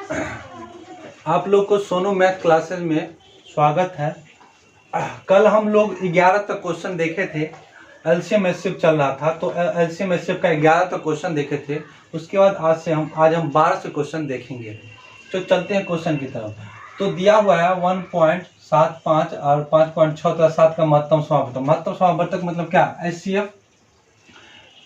आप लोग को सोनू मैथ क्लासेस में स्वागत है। कल हम लोग 11 तक क्वेश्चन देखे थे। एलसीएम एचसीएफ चल रहा था, तो एलसीएम एचसीएफ का 11 तक क्वेश्चन देखे थे। उसके बाद आज हम 12 से क्वेश्चन देखेंगे। तो चलते हैं क्वेश्चन की तरफ। तो दिया हुआ है 1.75 और 5.67 का महत्तम समावर्तक। महत्तम समावर्तक मतलब क्या?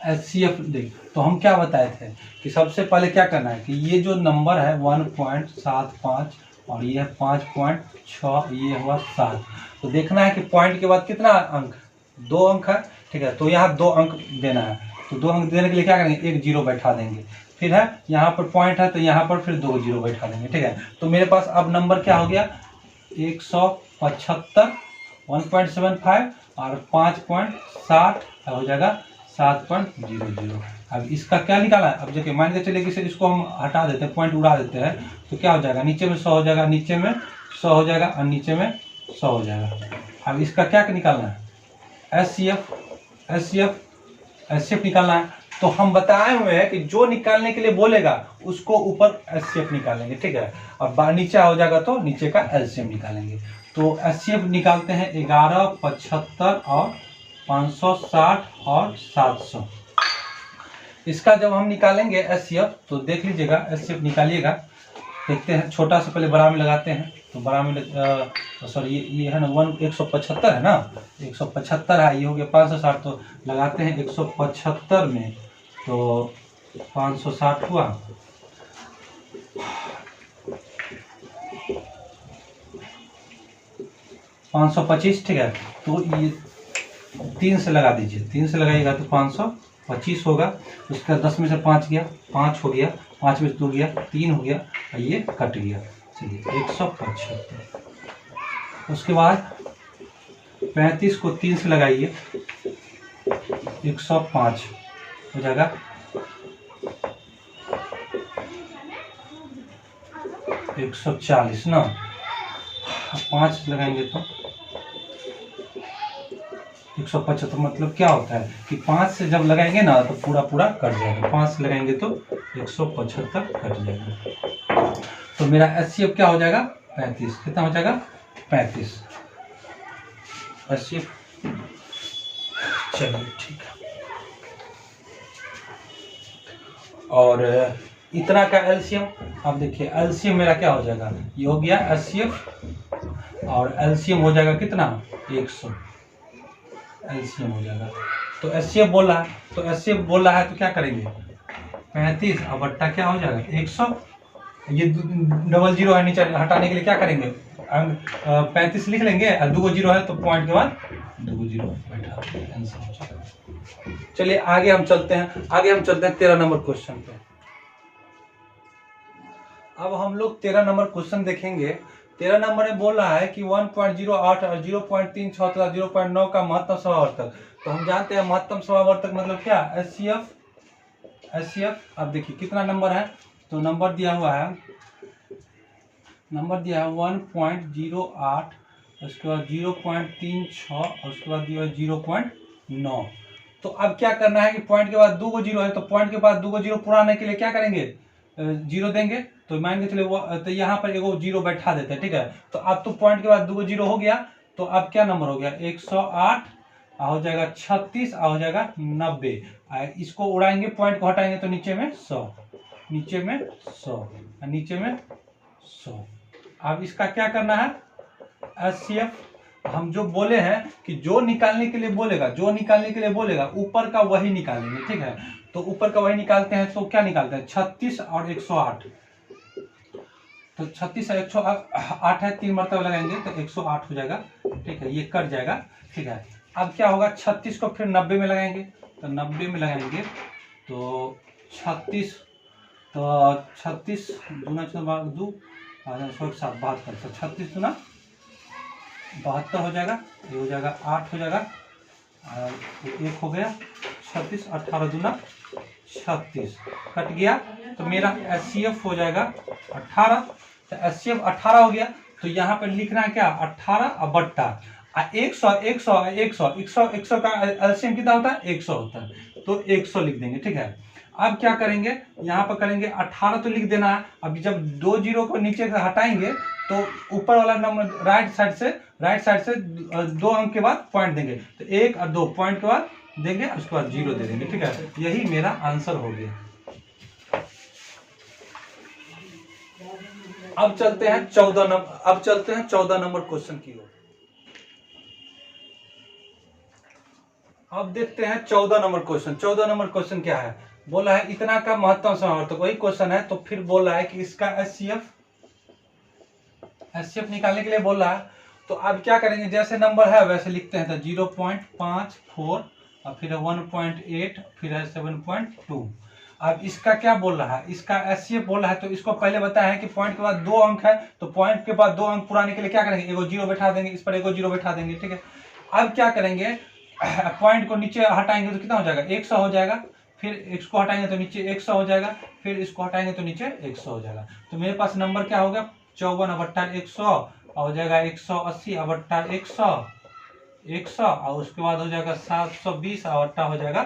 एचसीएफ देख। तो हम क्या बताए थे कि सबसे पहले क्या करना है कि ये जो नंबर है 1.75 और ये 5.6, ये हुआ 7। तो देखना है कि पॉइंट के बाद कितना अंक, 2 अंक है, ठीक है। तो यहाँ 2 अंक देना है। तो 2 अंक देने के लिए क्या करेंगे, एक जीरो बैठा देंगे। फिर है यहाँ पर पॉइंट है तो यहाँ पर फिर 2 जीरो बैठा देंगे, ठीक है। तो मेरे पास अब नंबर क्या हो गया, 175, 1.75 और 5.60 हो जाएगा 7.00। अब इसका क्या निकाला है, अब देखिए मान के चलिए कि इसको हम हटा देते हैं, पॉइंट उड़ा देते हैं, तो क्या हो जाएगा, नीचे में 100 हो जाएगा, नीचे में 100 हो जाएगा और नीचे में 100 हो जाएगा। अब इसका क्या निकालना है, एचसीएफ निकालना है। तो हम बताए हुए हैं कि जो निकालने के लिए बोलेगा उसको ऊपर एचसीएफ निकालेंगे, ठीक है। और नीचे हो जाएगा तो नीचे का एलसीएम निकालेंगे। तो एचसीएफ निकालते हैं 11, 75 और 560 और 700। इसका जब हम निकालेंगे एचसीएफ, तो देख लीजिएगा, एचसीएफ निकालिएगा। देखते हैं, छोटा से पहले बड़ा में लगाते हैं। तो बड़ा में सॉरी ये है ना 175 है ना, 175 है, ये हो गया 560। तो लगाते हैं 175 में, तो 560 हुआ, 525, ठीक है। तो ये 3 से लगा दीजिए, 3 से लगाइएगा तो 525 होगा। उसका 10 में से 5 गया, 5 हो गया, 5 में से 2 गया, 3 हो गया और ये कट गया। चलिए 175। उसके बाद 35 को 3 से लगाइए, 105 हो जाएगा। 140 ना, 5 लगाएंगे तो 175। मतलब क्या होता है कि 5 से जब लगाएंगे ना तो पूरा पूरा कट जाएगा, 5 से लगाएंगे तो 175 कट जाएगा। तो मेरा एचसीएफ क्या हो जाएगा, 35। कितना हो जाएगा, 35 एचसीएफ। चलिए ठीक है। और इतना का एलसीएम, अब देखिए एलसीएम मेरा क्या हो जाएगा, ये हो गया एचसीएफ और एलसीएम हो जाएगा कितना, 100 एलसीएम हो जाएगा। तो एचसीएफ बोल रहा है, तो एचसीएफ बोल रहा है तो क्या करेंगे, 35 और बट्टा क्या हो जाएगा 100। ये डबल जीरो है, नीचे हटाने के लिए क्या करेंगे, 35 लिख लेंगे और 2 जीरो है तो पॉइंट के बाद 2 जीरो बैठा, आंसर हो जाएगा। चलिए आगे हम चलते हैं 13 नंबर क्वेश्चन पे। अब हम लोग 13 नंबर क्वेश्चन देखेंगे। 13 नंबर में बोल रहा है कि 1.08 और 0.36 तथा 0.9 का महत्तम समावर्तक। तो हम जानते हैं महत्तम समावर्तक मतलब क्या, एचसीएफ। अब देखिए कितना नंबर है, तो नंबर दिया हुआ है 1.08, उसके बाद 0.36 और उसके बाद दिया 0.9। तो अब क्या करना है कि पॉइंट के बाद 2 जीरो है, तो पॉइंट के बाद 2 जीरो पुराने के लिए क्या करेंगे, जीरो देंगे। तो मान के चलिए तो यहाँ पर एगो जीरो बैठा देते हैं, ठीक है। तो अब तो पॉइंट के बाद 2 जीरो हो गया, तो अब क्या नंबर हो गया, 108 हो जाएगा 36 हो जाएगा 90। इसको उड़ाएंगे, पॉइंट को हटाएंगे तो नीचे में 100, नीचे में 100 और नीचे में 100। अब इसका क्या करना है, एचसीएफ। हम जो बोले हैं कि जो निकालने के लिए बोलेगा ऊपर का वही निकालेंगे, ठीक है। तो ऊपर का वही निकालते हैं, तो क्या निकालते हैं, 36 और 108। तो 36 और 108 है, 3 मरतबा लगाएंगे तो 108 हो जाएगा, ठीक है। ये कट जाएगा, ठीक है। अब क्या होगा, 36 को फिर 90 में लगाएंगे, तो 90 में लगाएंगे तो 36 दूना 2 7 72, तो 36 दूना 72 हो जाएगा, ये हो जाएगा 8 हो जाएगा और 1 हो गया 36, 18 दूना 36 कट गया। तो मेरा एचसीएफ हो जाएगा 18। तो एचसीएफ 18 हो गया, तो यहाँ पर लिखना है क्या, 18 और बट्टा 100 का एलसीएम कितना होता है, 100 होता है, तो 100 लिख देंगे, ठीक है। अब क्या करेंगे, यहाँ पर करेंगे 18 तो लिख देना है। अब जब 2 जीरो को नीचे से हटाएंगे तो ऊपर वाला नंबर राइट साइड से 2 अंक के बाद पॉइंट देंगे, तो 1 और 2 पॉइंट के बाद देंगे, उसके बाद 0 दे देंगे। ठीक है, यही मेरा आंसर हो गया। अब चलते हैं 14 नंबर क्वेश्चन की ओर। अब देखते हैं 14 नंबर क्वेश्चन। 14 नंबर क्वेश्चन क्या है, बोला है इतना का महत्तम समावर्तक, वही क्वेश्चन है। तो फिर बोल रहा है कि इसका एचसीएफ निकालने के लिए बोल रहा है। तो अब क्या करेंगे, जैसे नंबर है वैसे लिखते हैं। तो 0.54 और फिर 1.8 फिर है 7.2। अब इसका क्या बोल रहा है, इसका एचसीएफ बोल रहा है। तो इसको पहले बताया है कि पॉइंट के बाद 2 अंक है, तो पॉइंट के बाद 2 अंक पुराने के लिए क्या करेंगे, एगो 0 बैठा देंगे, इस पर एगो 0 बैठा देंगे। ठीक है, अब क्या करेंगे, पॉइंट को नीचे हटाएंगे तो कितना हो जाएगा, 100 हो जाएगा। फिर इसको हटाएंगे तो नीचे 100 हो जाएगा, फिर इसको हटाएंगे तो नीचे 100 हो जाएगा। तो मेरे पास नंबर क्या होगा, 54/100 हो जाएगा 180/100 और उसके बाद हो जाएगा 720 और हो जाएगा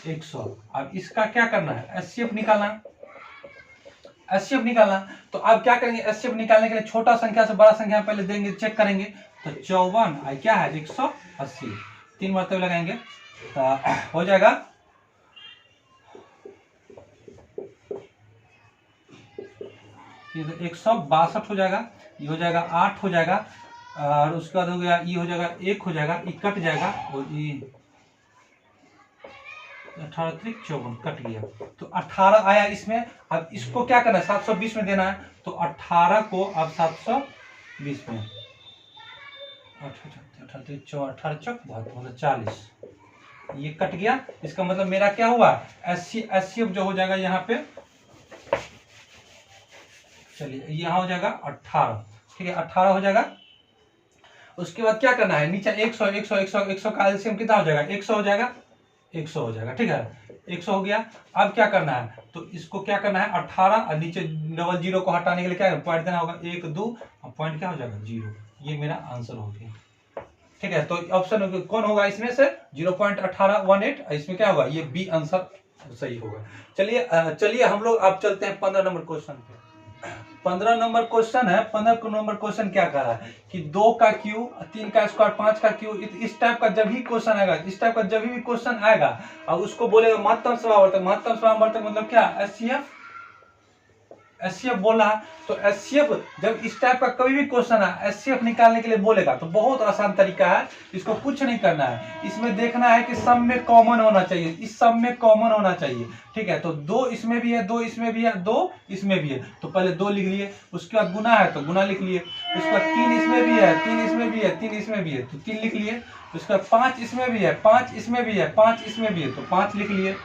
100। अब इसका क्या करना है, एचसीएफ निकालना। तो अब क्या करेंगे, एचसीएफ निकालने के लिए छोटा संख्या से बड़ा संख्या पहले देंगे, चेक करेंगे। तो 54 क्या है 180, 3 मरतबे लगाएंगे तो हो जाएगा 162 हो जाएगा, ये हो जाएगा 8 हो जाएगा, और उसके बाद हो गया ये हो जाएगा 1 हो जाएगा, ये कट जाएगा और ये 18 × 54 कट गया। तो 18 आया इसमें। अब इसको क्या करना है, 720 में देना है। तो 18 को अब 720 में 18 मतलब 40, ये कट गया। इसका मतलब मेरा क्या हुआ, एचसीएफ जो हो जाएगा यहाँ पे, चलिए यहाँ हो जाएगा 18। ठीक है, 18 हो जाएगा। उसके बाद क्या करना है, नीचे 100 का एलसीएम कितना हो जाएगा, 100 हो जाएगा, 100 हो जाएगा। ठीक है, 100 हो गया। अब क्या करना है, तो इसको क्या करना है, 18 और नीचे डबल 0 को हटाने के लिए क्या पॉइंट देना होगा, 1 2 और पॉइंट क्या हो जाएगा 0। ये मेरा आंसर हो गया। ठीक है, तो ऑप्शन कौन होगा इसमें से, 0.1818। इसमें क्या होगा, ये बी आंसर सही होगा। चलिए हम लोग अब चलते हैं 15 नंबर क्वेश्चन पे। 15 नंबर क्वेश्चन है। 15 नंबर क्वेश्चन क्या कर रहा है कि 2 का क्यू, 3 का स्क्वायर, 5 का क्यू, इस टाइप का जब भी क्वेश्चन आएगा, और उसको बोलेगा महत्तम समावर्तक मतलब क्या, एचसीएफ बोल रहा है। तो एचसीएफ जब इस टाइप का कोई भी क्वेश्चन है, एचसीएफ निकालने के लिए बोलेगा तो बहुत आसान तरीका है, इसको कुछ नहीं करना है। इसमें देखना है कि सब में कॉमन होना चाहिए, इस सब में कॉमन होना चाहिए। ठीक है, तो 2 इसमें भी है, 2 इसमें भी है, 2 इसमें भी है, तो पहले 2 लिख लिए। उसके बाद गुना है तो गुना लिख लिए। उसके बाद 3 इसमें भी है, 3 इसमें भी है, 3 इसमें भी है, तो 3 लिख लिए। उसके बाद 5 इसमें भी है, 5 इसमें भी है, 5 इसमें भी है, तो 5 लिख लिए।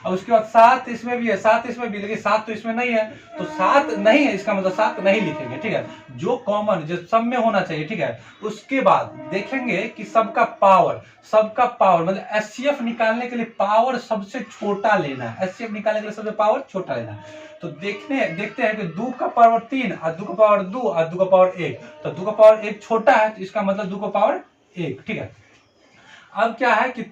और उसके बाद 7 इसमें भी है, 7 इसमें भी, लेकिन 7 तो इसमें नहीं है, तो 7 नहीं है, इसका मतलब 7 नहीं लिखेंगे। ठीक है, जो कॉमन जो सब में होना चाहिए। ठीक है, उसके बाद देखेंगे कि सबका पावर मतलब एचसीएफ निकालने के लिए पावर सबसे छोटा लेना है। एचसीएफ निकालने के लिए सबसे पावर छोटा लेना है। तो देखते हैं कि 2 का पावर 3 और 2 का पावर 2 और 2 का पावर 1, तो 2 का पावर 1 छोटा है, तो इसका मतलब 2 का पावर 1। ठीक है, अब क्या है कि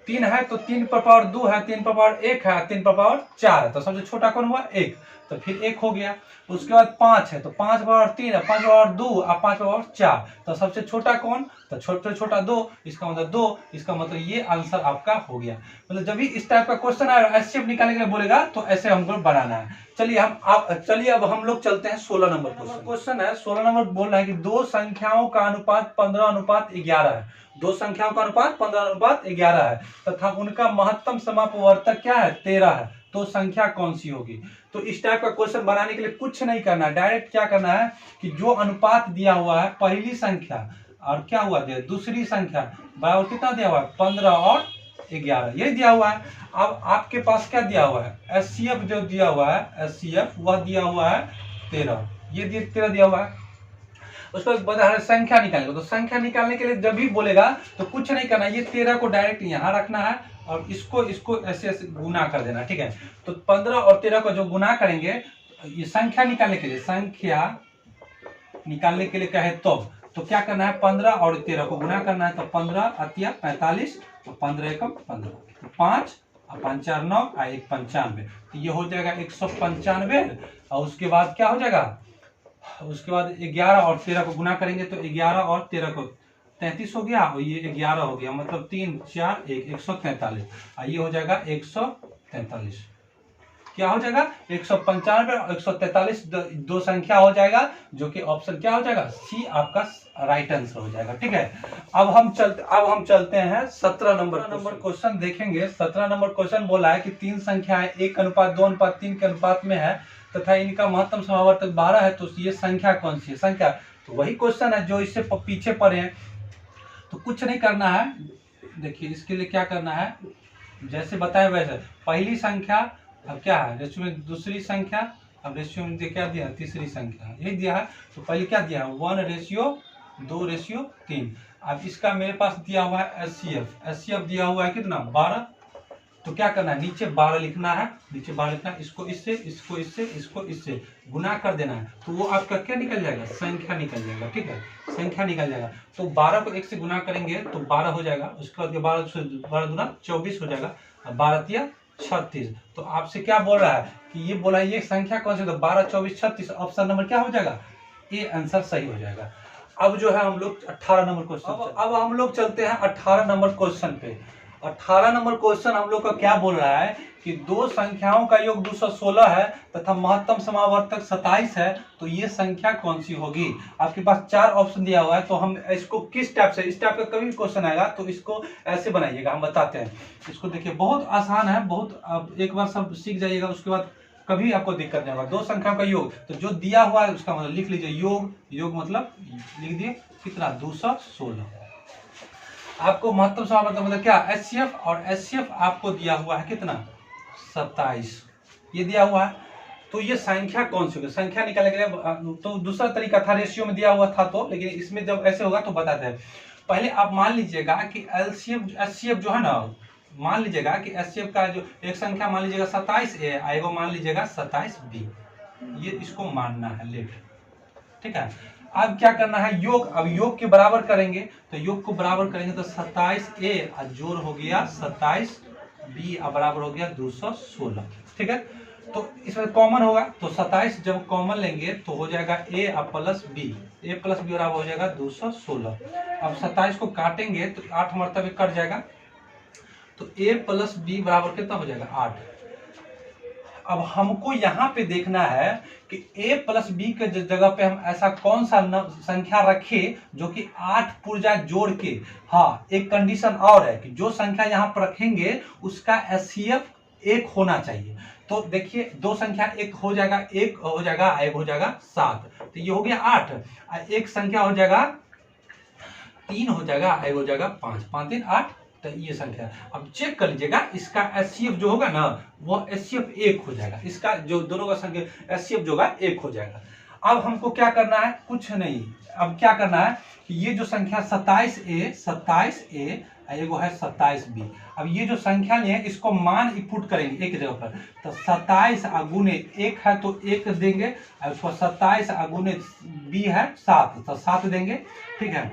3 है, तो 3 पर पावर 2 है, 3 पर पावर 1 है, 3 पर पावर 4 है, तो सबसे छोटा कौन हुआ, 1, तो फिर 1 हो गया। उसके बाद 5 है, तो 5 पर पावर 3 है, 5 पर पावर 2 और 5 पर पावर 4, तो सबसे छोटा कौन, तो छोटा 2, इसका मतलब 2, इसका मतलब ये आंसर आपका हो गया। मतलब जब भी इस टाइप का क्वेश्चन आएगा, एचसीएफ निकालने के लिए बोलेगा तो ऐसे हमको बनाना है। चलिए अब हम लोग चलते हैं 16 नंबर क्वेश्चन है। 16 नंबर बोल रहा है कि 2 संख्याओं का अनुपात 15:11 है। 2 संख्याओं का अनुपात 15:11 है तथा उनका महत्तम समापवर्तक क्या है, 13 है। तो संख्या कौन सी होगी। तो इस टाइप का क्वेश्चन बनाने के लिए कुछ नहीं करना, डायरेक्ट क्या करना है कि जो अनुपात दिया हुआ है, पहली संख्या और क्या हुआ दिया, दूसरी संख्या बराबर कितना दिया हुआ है, 15 और 11, ये दिया हुआ है। अब आपके पास क्या दिया हुआ है, एचसीएफ जो दिया हुआ है, एचसीएफ वह दिया हुआ है 13, ये 13 दिया हुआ है। उसको बता है संख्या निकालने को, तो संख्या निकालने के लिए जब भी बोलेगा तो कुछ नहीं करना, ये 13 को डायरेक्ट यहाँ रखना है और इसको ऐसे ऐसे गुना कर देना। ठीक है, तो 15 और 13 को जो गुना करेंगे, ये संख्या निकालने के लिए कहे तो क्या करना है, 15 और 13 को गुना करना है, तो 15 अतिया 45 और 15 एकम 15, तो 5 5 9 और 1 95, तो ये हो जाएगा 195। और उसके बाद क्या हो जाएगा, उसके बाद 11 और 13 को गुना करेंगे तो 11 और 13 को 33 हो गया, और ये 11 हो गया, मतलब 3 4 1 143, और ये हो जाएगा 143। क्या हो जाएगा 195 और 143 दो संख्या हो जाएगा, जो कि ऑप्शन क्या हो जाएगा, सी आपका राइट आंसर हो जाएगा। ठीक है, अब हम चलते हैं 17 नंबर क्वेश्चन देखेंगे। 17 नंबर क्वेश्चन बोला है कि 3 संख्याएं 1:2:3 के अनुपात में है तथा इनका महत्तम समावर्तक 12 है, तो ये संख्या कौन सी है संख्या। तो वही क्वेश्चन है जो इससे पीछे पड़े हैं, तो कुछ नहीं करना है। देखिए इसके लिए क्या करना है, जैसे बताए वैसे पहली संख्या, अब क्या है रेशियो में दूसरी संख्या, अब रेशियो में क्या दिया तीसरी संख्या, यही दिया है। तो पहले क्या दिया है 1:2:3। अब इसका मेरे पास दिया हुआ है एचसीएफ दिया हुआ है कितना 12। तो क्या करना है नीचे 12 लिखना है, नीचे 12 लिखना है, इसको इससे इसको इससे इसको इससे गुना कर देना है, तो वो आपका क्या निकल जाएगा संख्या निकल जाएगा। ठीक है, संख्या निकल जाएगा। तो 12 को 1 से गुना करेंगे तो 12 हो जाएगा, उसके बाद 12 दूना 24 हो जाएगा, 12 तिया 36। तो आपसे क्या बोल रहा है कि ये बोला ये संख्या कौन सी, तो 12 24 36, ऑप्शन नंबर क्या हो जाएगा ए आंसर सही हो जाएगा। अब जो है हम लोग 18 नंबर क्वेश्चन, अब हम लोग चलते हैं 18 नंबर क्वेश्चन पे। 18 नंबर क्वेश्चन हम लोग का क्या बोल रहा है कि दो संख्याओं का योग 216 है तथा महत्तम समावर्तक 27 है, तो ये संख्या कौन सी होगी। आपके पास 4 ऑप्शन दिया हुआ है, तो हम इसको किस टाइप से, इस टाइप का कभी क्वेश्चन आएगा तो इसको ऐसे बनाइएगा, हम बताते हैं इसको। देखिए बहुत आसान है, बहुत अब एक बार सब सीख जाइएगा, उसके बाद कभी आपको दिक्कत नहीं होगा। दो संख्याओं का योग, तो जो दिया हुआ है उसका मतलब लिख लीजिए, योग मतलब लिख दिए कितना 216। आपको महत्तम समावर्तक मतलब क्या एचसीएफ, और एचसीएफ आपको दिया हुआ है कितना 27, ये दिया हुआ है। तो ये संख्या कौन सी होगी, संख्या निकालने के लिए तो दूसरा तरीका था, रेशियो में दिया हुआ था तो, लेकिन इसमें जब ऐसे होगा तो बताते हैं। पहले आप मान लीजिएगा कि एचसीएफ जो है ना, मान लीजिएगा कि एचसीएफ का जो एक संख्या मान लीजिएगा 27A, आएगा मान लीजिएगा 27B, ये इसको मानना है लेट। ठीक है, अब क्या करना है योग, अब योग के बराबर करेंगे, तो योग को बराबर करेंगे तो 27A जोड़ हो गया 27B बराबर हो गया 216। ठीक है, तो इसमें कॉमन होगा, तो 27 जब कॉमन लेंगे तो हो जाएगा A प्लस B बराबर हो जाएगा 216। अब 27 को काटेंगे तो 8 मरतबे कट जाएगा, तो A प्लस B बराबर कितना हो जाएगा 8। अब हमको यहाँ पे देखना है कि A प्लस B के जगह पे हम ऐसा कौन सा संख्या रखे जो कि 8 पुर्जा जोड़ के, हाँ एक कंडीशन और है कि जो संख्या यहाँ पर रखेंगे उसका एचसीएफ 1 होना चाहिए। तो देखिए दो संख्या एक हो जाएगा 1 हो जाएगा 7, तो ये हो गया 8, एक संख्या हो जाएगा 3 हो जाएगा 5, 5 3 8, तो ये संख्या। अब चेक कर लीजिएगा इसका एचसीएफ जो होगा ना वो एचसीएफ 1 हो जाएगा, इसका जो दोनों का संख्या एचसीएफ जो होगा 1 हो जाएगा। अब हमको क्या करना है, कुछ नहीं, अब क्या करना है कि ये जो संख्या 27A एगो है 27B, अब ये जो संख्या लिए इसको मान पुट करेंगे एक जगह पर, तो 27 गुने 1 है तो 1 देंगे, और उसको 27 गुने B है 7, तो 7 देंगे। ठीक है,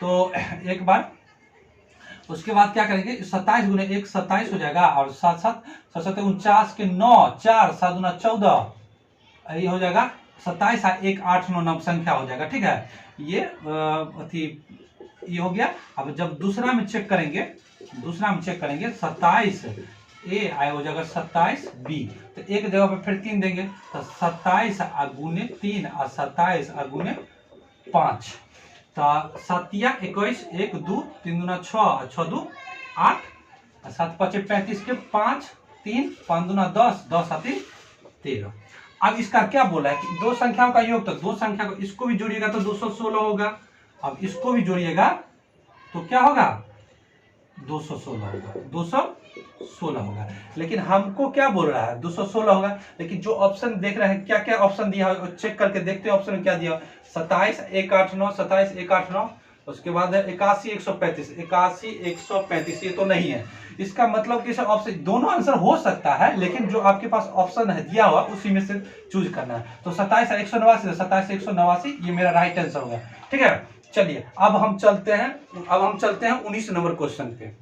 तो एक बार उसके बाद क्या करेंगे 27 गुने 1 27 हो जाएगा, और 7 7 49 के 9 4 7 गुना 14, ये हो जाएगा 27 1 8 9 संख्या हो जाएगा। ठीक है, ये ये हो गया। अब जब दूसरा में चेक करेंगे 27A आए हो जाएगा 27B, तो एक जगह पे फिर 3 देंगे, तो 27 गुने 3 और 27 गुने 5, तो 7 21 1 2 3 दूना 6 6 2 8, 7 5 35 के 5 3 5 दूना 10 10 7 13। अब इसका क्या बोला है कि दो संख्याओं का योग, तो दो संख्या को इसको भी जोड़िएगा तो 216 होगा, अब इसको भी जोड़िएगा तो क्या होगा 216 होगा, 216 होगा। लेकिन हमको क्या बोल रहा है 216 होगा, लेकिन जो ऑप्शन देख रहे हैं क्या क्या ऑप्शन दिया है चेक करके देखते हैं। ऑप्शन में क्या दिया 27 1 8 9 27 1 8 9, उसके बाद है 81 135 ये तो नहीं है। इसका मतलब कि ऑप्शन दोनों आंसर हो सकता है, लेकिन जो आपके पास ऑप्शन है दिया हुआ उसी में से चूज करना है। तो 27 189 27 189 ये मेरा राइट आंसर होगा। ठीक है, चलिए अब हम चलते हैं 19 नंबर क्वेश्चन पे।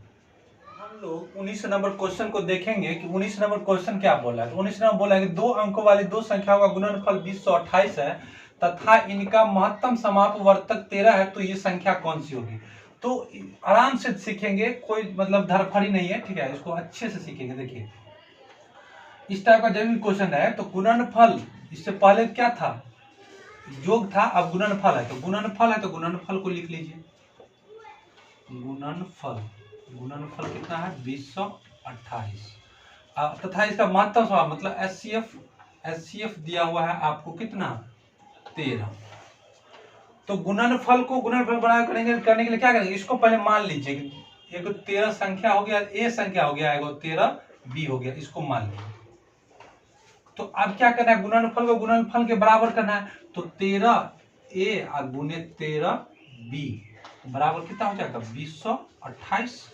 हम लोग 19 नंबर क्वेश्चन को देखेंगे कि 19 नंबर क्वेश्चन क्या बोला है। तो 19 नंबर बोला है कि दो अंकों वाली दो संख्याओं का गुणनफल 2028 है तथा इनका महत्तम समापवर्तक 13 है, तो ये संख्या कौन सी होगी। तो आराम से सीखेंगे, कोई मतलब धड़फड़ी नहीं है, ठीक है, इसको अच्छे से सीखेंगे। देखिए इस टाइप का जब भी क्वेश्चन है तो गुणनफल, इससे पहले क्या था, योग था, अब गुणनफल है। तो गुणनफल है तो गुणनफल को लिख लीजिए। गुणनफल कितना है 2028 तथा इसका महत्तम समापवर्तक मतलब एचसीएफ दिया हुआ है आपको कितना 13। तो गुणनफल को गुणनफल बड़ा करने के लिए क्या करेंगे, इसको पहले मान लीजिए एक 13 संख्या हो गया, ए संख्या हो गया, एक 13 बी हो गया, इसको मान लीजिए। तो अब क्या करना है, गुणनफल को गुणनफल के बराबर करना है। तो 13 ए और गुणे 13 बी बराबर कितना हो जाएगा 2028,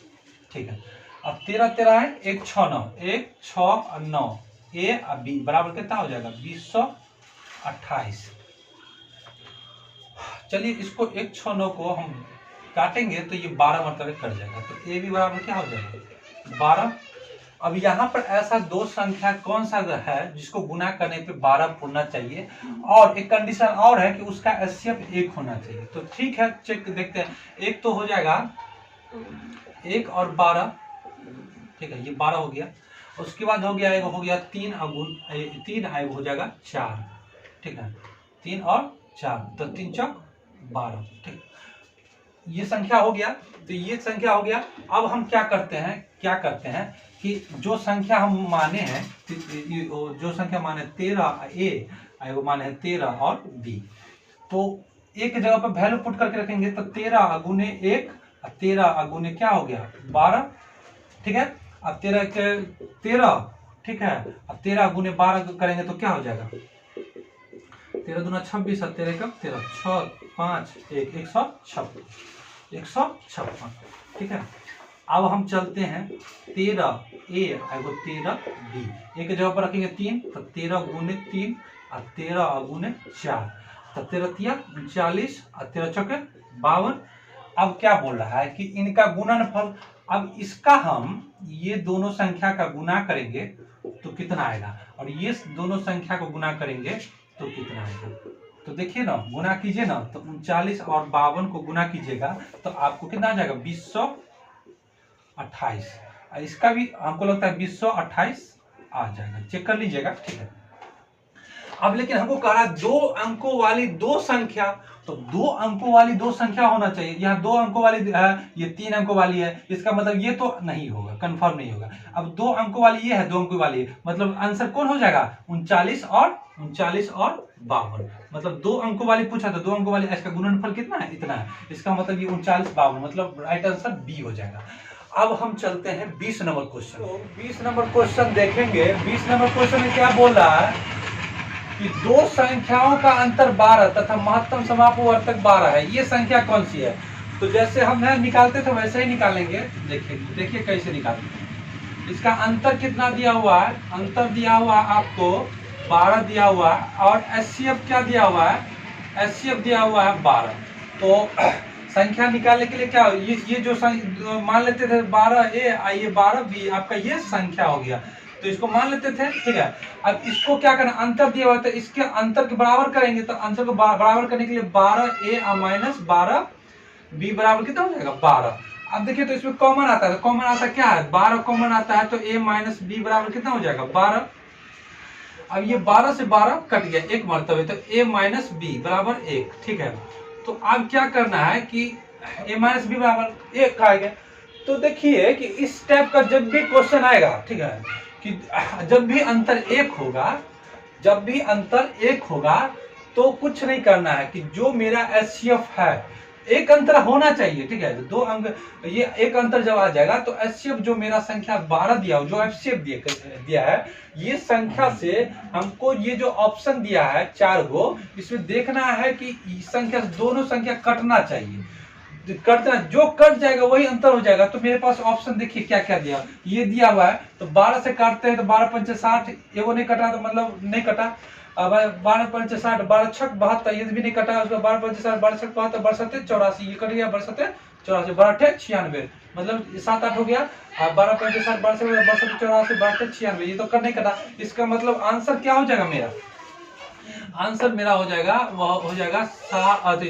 ठीक है। अब 13 है 1 6 9, 1 6 और 9 ए और बी बराबर कितना हो जाएगा 2028। चलिए इसको 1 6 9 को हम काटेंगे तो ये 12 मरतबे कट जाएगा, तो ए भी बराबर क्या हो जाएगा 12। अब यहाँ पर ऐसा दो संख्या कौन सा है जिसको गुना करने पे 12 पूर्णा चाहिए, और एक कंडीशन और है कि उसका एचसीएफ 1 होना चाहिए। तो ठीक है, चेक देखते हैं। एक तो हो जाएगा 1 और 12, ठीक है, ये 12 हो गया। उसके बाद हो गया 3 हो जाएगा 4, ठीक है, 3 और 4 तो 3 चौक 12, ठीक, ये संख्या हो गया। तो ये संख्या हो गया। अब हम क्या करते हैं कि जो संख्या हम माने हैं, जो संख्या माने 13 ए, वो माने 13 और बी, तो एक जगह पर वैल्यू पुट करके रखेंगे। तो 13 गुने 1, 13 गुने क्या हो गया 12, ठीक है। अब 13 के 13, ठीक है, अब 13 गुने 12 करेंगे तो क्या हो जाएगा 13 दूना 26, 13 का 13, 6 5 1 156, ठीक है। अब हम चलते हैं 13 ए और 13 बी, एक जगह पर रखेंगे 3, तो 13 गुने 3 और 13 गुने 4, तो 13 तिया 39 और 13 चौके 52। अब क्या बोल रहा है कि इनका गुणनफल, अब इसका हम ये दोनों संख्या का गुना करेंगे तो कितना आएगा, और ये दोनों संख्या को गुना करेंगे तो कितना आएगा। तो देखिए ना, गुना कीजिए ना, तो 39 और 52 को गुना कीजिएगा तो आपको कितना आ जाएगा 2028। इसका भी हमको लगता है 2028 आ जाएगा, चेक कर लीजिएगा, ठीक है। अब लेकिन हमको कह रहा है 2 अंकों वाली दो संख्या, तो 2 अंकों वाली दो संख्या होना चाहिए। यहाँ 2 अंकों वाली है, ये 3 अंकों वाली है, इसका मतलब ये तो नहीं होगा, कंफर्म नहीं होगा। अब 2 अंकों वाली ये है, 2 अंकों वाली है, मतलब आंसर कौन हो जाएगा 39 और 52, मतलब 2 अंकों वाली पूछा तो 2 अंकों वाली, इसका गुणनफल कितना है इतना है, इसका मतलब ये 39 52, मतलब राइट आंसर बी हो जाएगा। अब हम चलते हैं 20 नंबर क्वेश्चन। तो 20 नंबर क्वेश्चन देखेंगे। 20 नंबर क्वेश्चन में क्या बोल रहा है कि दो संख्याओं का अंतर 12 तथा महत्तम समापवर्तक 12 है, ये संख्या कौन सी है। तो जैसे हम निकालते थे वैसे ही निकालेंगे। देखिए कैसे निकालते। इसका अंतर कितना दिया हुआ है, अंतर दिया हुआ आपको 12 दिया हुआ है, और एचसीएफ क्या दिया हुआ है, एचसीएफ दिया हुआ है 12। तो संख्या निकालने के लिए क्या, ये जो मान लेते थे 12 ए, ये 12 बी, आपका ये संख्या हो गया, तो इसको मान लेते थे, ठीक है। अब इसको क्या करना, अंतर दिया हुआ, तो इसके अंतर के बराबर करेंगे। तो अंतर को बराबर करने के लिए 12 ए माइनस 12 बी बराबर कितना हो जाएगा 12। अब देखिए तो इसमें कॉमन आता है, तो कॉमन आता क्या है 12 कॉमन आता है, तो ए माइनस बी बराबर कितना हो जाएगा 12। अब ये 12 से 12 कट गया एक मरतबे, तो ए माइनस बी बराबर 1, ठीक है। तो अब क्या करना है कि ए माइनस बी बराबर 1 आएगा। तो देखिए कि इस टाइप का जब भी क्वेश्चन आएगा, ठीक है, कि जब भी अंतर 1 होगा, तो कुछ नहीं करना है, कि जो मेरा एचसीएफ है, एक अंतर होना चाहिए, ठीक है। 2 अंक, ये एक अंतर जब आ जाएगा तो एचसीएफ जो मेरा संख्या 12 दिया हो, जो एचसीएफ दिया है, ये संख्या से हमको ये जो ऑप्शन दिया है 4 गो, इसमें देखना है कि संख्या दोनों संख्या कटना चाहिए, कटना, जो कट जाएगा वही अंतर हो जाएगा। तो मेरे पास ऑप्शन देखिए क्या क्या दिया, ये दिया हुआ है। तो 12 से काटते हैं तो 12 पंच 60, एगो नहीं कटा तो मतलब नहीं कटा। अब 12 पंच 60, 12 छक 72, ये भी नहीं कटा। उसका 12 पंच 60, 12 छक 72, 12 सत्ते 84, ये कट गया, 12 सत्ते 84, 12 अट्ठे 96, मतलब 7 8 हो गया, 12 5 60 62 62 84 62 96, ये तो कर नहीं करना। इसका मतलब आंसर क्या हो जाएगा मेरा? आंसर मेरा हो जाएगा, वह हो जाएगा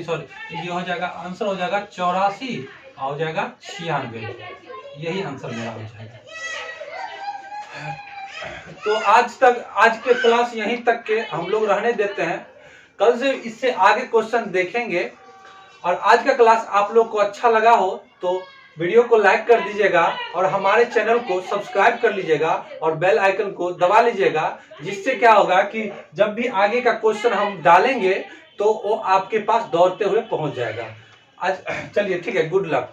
सॉरी, ये हो जाएगा आंसर हो जाएगा 84 हो जाएगा 96, यही आंसर मेरा हो जाएगा। तो आज के क्लास यहीं तक के हम लोग रहने देते हैं, कल से इससे आगे क्वेश्चन देखेंगे। और आज का क्लास आप लोग को अच्छा लगा हो तो वीडियो को लाइक कर दीजिएगा और हमारे चैनल को सब्सक्राइब कर लीजिएगा और बेल आइकन को दबा लीजिएगा, जिससे क्या होगा कि जब भी आगे का क्वेश्चन हम डालेंगे तो वो आपके पास दौड़ते हुए पहुंच जाएगा। आज चलिए ठीक है, गुड लक।